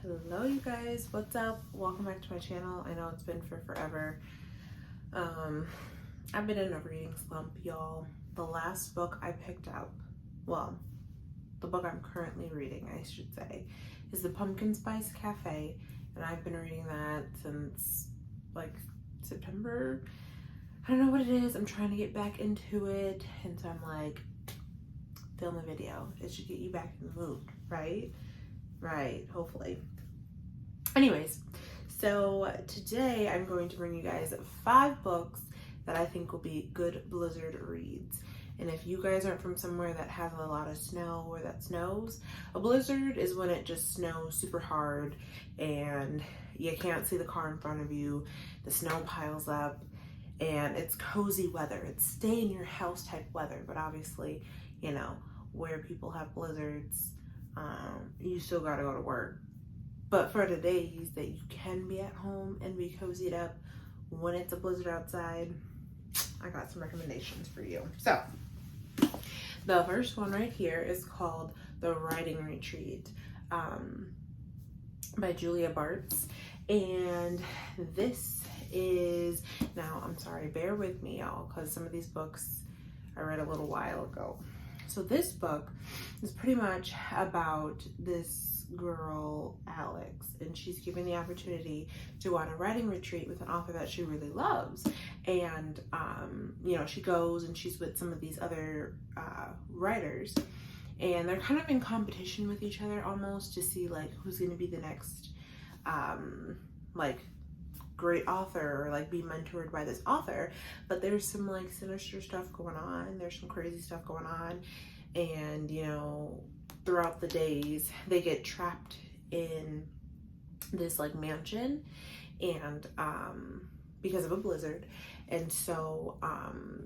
Hello you guys, what's up? Welcome back to my channel. I know it's been forever. I've been in a reading slump, y'all. The last book I picked up, well, the book I'm currently reading, I should say, is The Pumpkin Spice Cafe, and I've been reading that since like September. I don't know what it is. I'm trying to get back into it, and so I'm like, film a video. It should get you back in the mood, right? Right, hopefully. Anyways, so today I'm going to bring you guys 5 books that I think will be good blizzard reads. And if you guys aren't from somewhere that has a lot of snow or that snows, a blizzard is when it just snows super hard and you can't see the car in front of you, the snow piles up, and it's cozy weather. It's stay in your house type weather, but obviously, you know, where people have blizzards, you still gotta go to work. But for the days that you can be at home and be cozied up when it's a blizzard outside, I got some recommendations for you. So the first one right here is called The Writing Retreat by Julia Bartz. And this is, now I'm sorry, bear with me y'all, because some of these books I read a little while ago. So this book is pretty much about this girl, Alex, and she's given the opportunity to go on a writing retreat with an author that she really loves. And, you know, she goes and she's with some of these other writers, and they're kind of in competition with each other almost to see like who's going to be the next, like, great author or like be mentored by this author. But there's some like sinister stuff going on, there's some crazy stuff going on, and you know, throughout the days they get trapped in this like mansion, and because of a blizzard. And so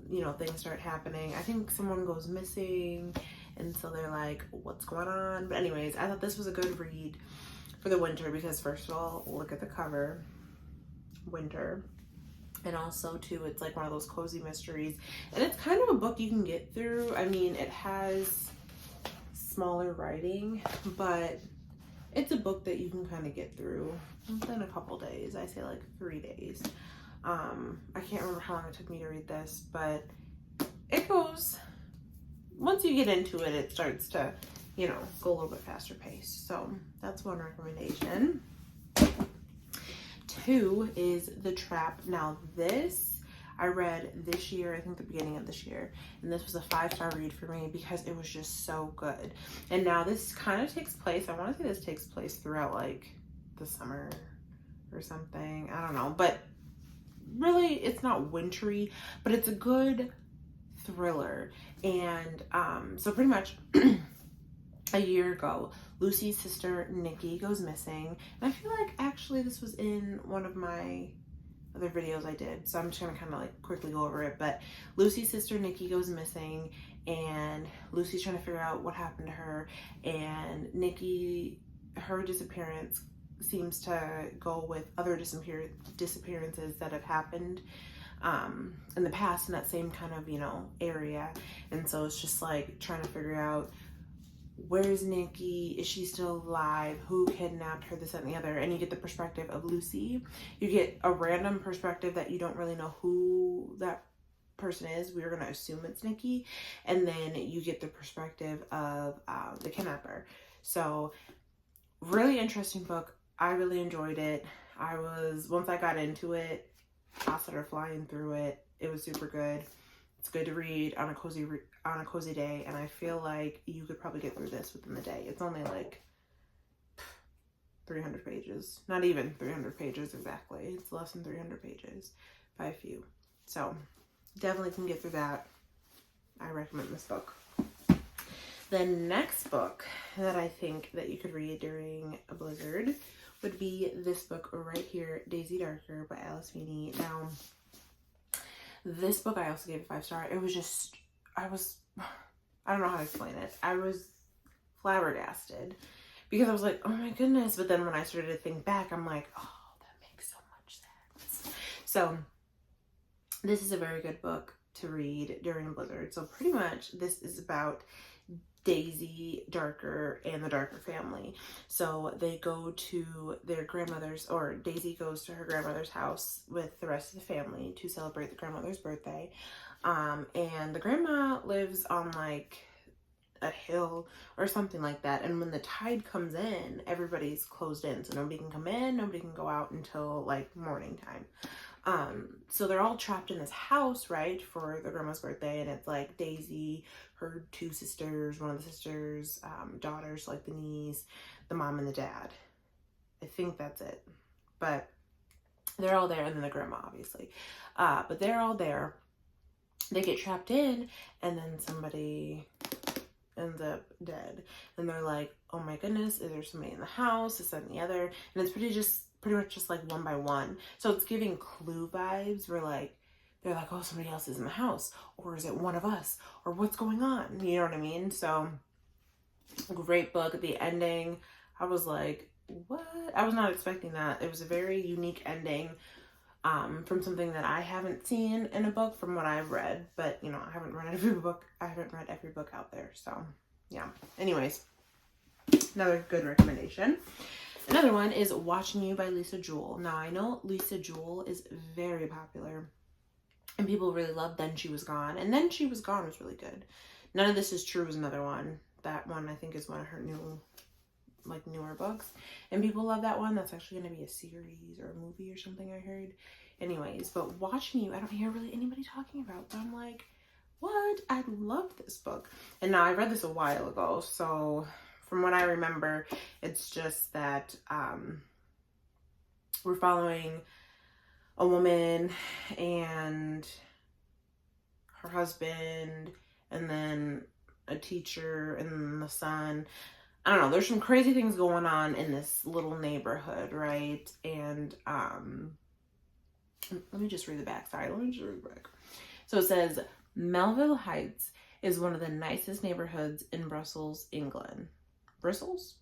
you know, things start happening. I think someone goes missing, and so they're like, what's going on? But anyways, I thought this was a good read for the winter because first of all, look at the cover, winter, and also too, it's like one of those cozy mysteries, and it's kind of a book you can get through. I mean, it has smaller writing, but it's a book that you can kind of get through within a couple days. I say like 3 days. I can't remember how long it took me to read this, but it goes, once you get into it, it starts to, you know, go a little bit faster paced. So that's one recommendation. 2 is The Trap. Now this I read this year, I think the beginning of this year, and this was a 5-star read for me because it was just so good. And now this kind of takes place, I want to say this takes place throughout like the summer or something, I don't know, but really it's not wintry, but it's a good thriller. And so pretty much a year ago, Lucy's sister Nikki goes missing, and I feel like actually this was in one of my other videos I did, so I'm just gonna kind of like quickly go over it. But Lucy's sister Nikki goes missing, and Lucy's trying to figure out what happened to her, and Nikki, her disappearance seems to go with other disappearances that have happened in the past in that same kind of, you know, area. And so it's just like trying to figure out, where's Nikki? Is she still alive? Who kidnapped her? This, that, and the other. And you get the perspective of Lucy. You get a random perspective that you don't really know who that person is. We're going to assume it's Nikki. And then you get the perspective of the kidnapper. So really interesting book. I really enjoyed it. Once I got into it, I started flying through it. It was super good. It's good to read on a cozy day, and I feel like you could probably get through this within the day. It's only like 300 pages. Not even 300 pages exactly. It's less than 300 pages by a few. So definitely can get through that. I recommend this book. The next book that I think that you could read during a blizzard would be this book right here, Daisy Darker by Alice Feeney. Now, this book I also gave a 5-star. It was just, I don't know how to explain it. I was flabbergasted because I was like, oh my goodness. But then when I started to think back, I'm like, oh, that makes so much sense. So this is a very good book to read during a blizzard. So pretty much this is about Daisy, Darker, and the Darker family. So they go to their grandmother's, or Daisy goes to her grandmother's house with the rest of the family to celebrate the grandmother's birthday. And the grandma lives on like a hill or something like that. And when the tide comes in, everybody's closed in. So nobody can come in, nobody can go out until like morning time. So they're all trapped in this house, right, for the grandma's birthday, and it's like Daisy, her two sisters, one of the sisters, daughters, like the niece, the mom, and the dad. I think that's it. But they're all there, and then the grandma, obviously. But they're all there. They get trapped in, and then somebody ends up dead. And they're like, oh my goodness, is there somebody in the house? This, that, and the other. And it's pretty much just like one by one. So it's giving Clue vibes where like, they're like, oh, somebody else is in the house. Or is it one of us? Or what's going on? You know what I mean? So, great book. At the ending, I was like, what? I was not expecting that. It was a very unique ending from something that I haven't seen in a book from what I've read. But, you know, I haven't read every book. I haven't read every book out there. So, yeah. Anyways, another good recommendation. Another one is Watching You by Lisa Jewell. Now, I know Lisa Jewell is very popular and people really love Then She Was Gone. And Then She Was Gone was really good. None of This Is True is another one. That one, I think, is one of her newer books. And people love that one. That's actually going to be a series or a movie or something, I heard. Anyways, but Watching You, I don't hear really anybody talking about. But I'm like, what? I love this book. And now I read this a while ago, so from what I remember, it's just that we're following a woman and her husband, and then a teacher and the son. I don't know. There's some crazy things going on in this little neighborhood, right? And let me just read the back. Sorry, let me just read the back. So it says, Melville Heights is one of the nicest neighborhoods in Brussels, England. Brussels?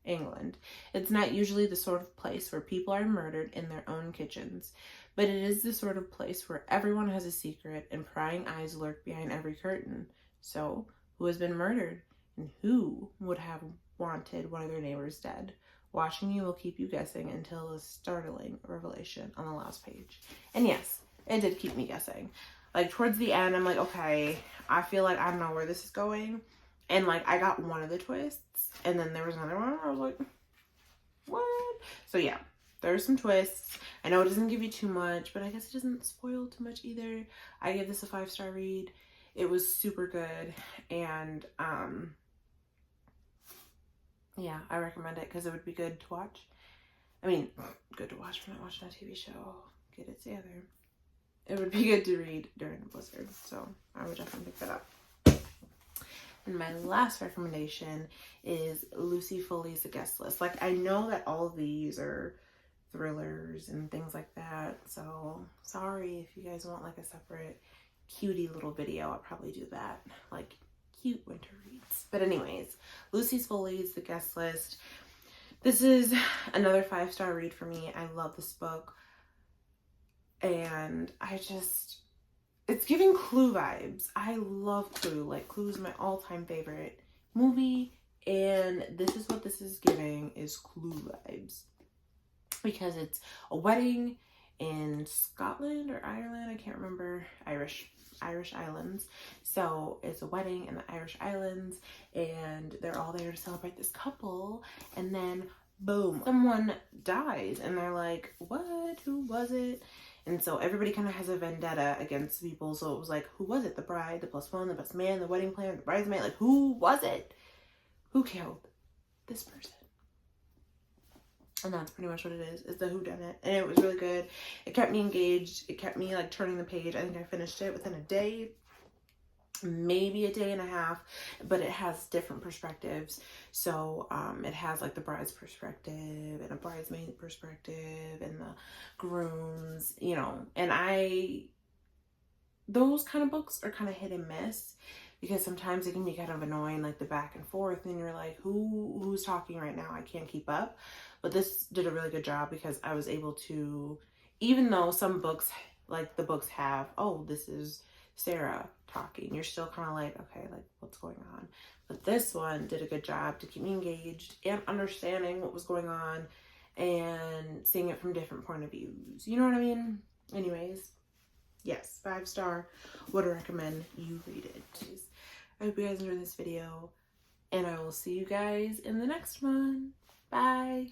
England. It's not usually the sort of place where people are murdered in their own kitchens, but it is the sort of place where everyone has a secret and prying eyes lurk behind every curtain. So, who has been murdered? And who would have wanted one of their neighbors dead? Watching You will keep you guessing until a startling revelation on the last page. And yes, it did keep me guessing. Like, towards the end, I'm like, okay, I feel like I don't know where this is going. And, like, I got one of the twists. And then there was another one where I was like, what? So, yeah, there's some twists. I know it doesn't give you too much, but I guess it doesn't spoil too much either. I give this a 5-star read. It was super good. And, yeah, I recommend it because it would be good to watch. I mean, good to watch when I'm watching a TV show. Get it together. It would be good to read during a blizzard. So, I would definitely pick that up. And my last recommendation is Lucy Foley's The Guest List. Like, I know that all of these are thrillers and things like that. So, sorry if you guys want like a separate cutie little video. I'll probably do that. Like, cute winter reads. But anyways, Lucy Foley's The Guest List. This is another 5-star read for me. I love this book. And it's giving Clue vibes. I love Clue. Like, Clue is my all-time favorite movie. And this is what this is giving, is Clue vibes. Because it's a wedding in Scotland or Ireland. I can't remember. Irish Islands. So it's a wedding in the Irish Islands. And they're all there to celebrate this couple. And then, boom, someone dies. And they're like, what? Who was it? And so everybody kind of has a vendetta against people. So it was like, who was it? The bride, the plus one, the best man, the wedding planner, the bridesmaid. Like, who was it? Who killed this person? And that's pretty much what it is. It's a whodunit. And it was really good. It kept me engaged. It kept me like turning the page. I think I finished it within a day. Maybe a day and a half, but it has different perspectives. So it has like the bride's perspective and a bridesmaid perspective and the groom's, you know. And those kind of books are kind of hit and miss because sometimes it can be kind of annoying, like the back and forth, and you're like, who's talking right now? I can't keep up. But this did a really good job because I was able to, even though some books, like the books have, oh, this is Sarah talking, you're still kind of like, okay, like what's going on? But this one did a good job to keep me engaged and understanding what was going on and seeing it from different point of views. You know what I mean? Anyways, yes, 5-star. Would recommend you read it. I hope you guys enjoyed this video, and I will see you guys in the next one. Bye.